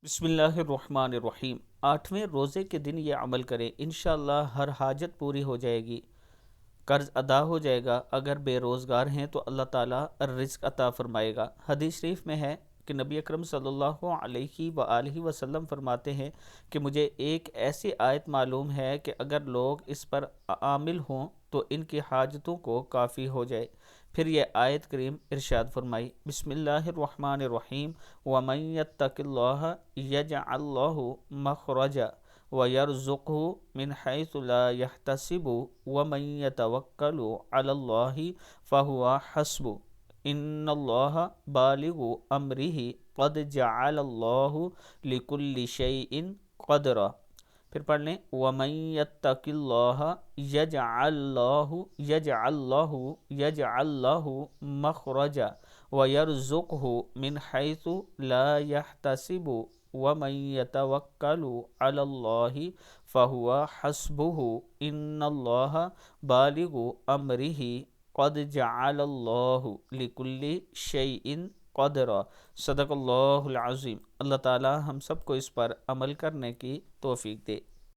بسم اللہ الرحمن الرحیم۔ 8ویں روزے کے دن یہ عمل کریں، انشاءاللہ ہر حاجت پوری ہو جائے گی، قرض ادا ہو جائے گا، اگر بے روزگار ہیں تو اللہ تعالیٰ رزق عطا فرمائے گا۔ حدیث شریف میں ہے کہ نبی اکرم صلی اللہ علیہ وآلہ وسلم فرماتے ہیں کہ مجھے ایک ایسی آیت معلوم ہے کہ اگر لوگ اس پر عامل ہوں تو ان کی حاجتوں کو کافی ہو جائے۔ پھر یہ آیت کریم ارشاد فرمائی، بسم اللہ الرحمن الرحیم، وَمَن يَتَّقِ اللَّهَ يَجْعَلْ لَهُ مَخْرَجًا وَيَرْزُقْهُ مِنْ حَيْثُ لَا يَحْتَسِبُ وَمَن يَتَوَكَّلْ عَلَى اللَّهِ فَهُوَ حَسْبُهُ إِنَّ اللَّهَ بَالِغُ أَمْرِهِ قَدْ جَعَلَ اللَّهُ لِكُلِّ شَيْءٍ قَدْرًا۔ پھر پڑھ لیں، وَمَن يَتَّقِ اللَّهَ يَجْعَلْ لَهُ مَخْرَجًا وَيَرْزُقْهُ مِنْ حَيْثُ لَا يَحْتَسِبُ وَمَن يَتَوَكَّلْ عَلَى اللَّهِ فَهُوَ حَسْبُهُ إِنَّ اللَّهَ بَالِغُ أَمْرِهِ قَدْ جَعَلَ اللَّهُ لِكُلِّ شَيْءٍ قدرا۔ صدق اللہ العظیم۔ اللہ تعالی ہم سب کو اس پر عمل کرنے کی توفیق دے۔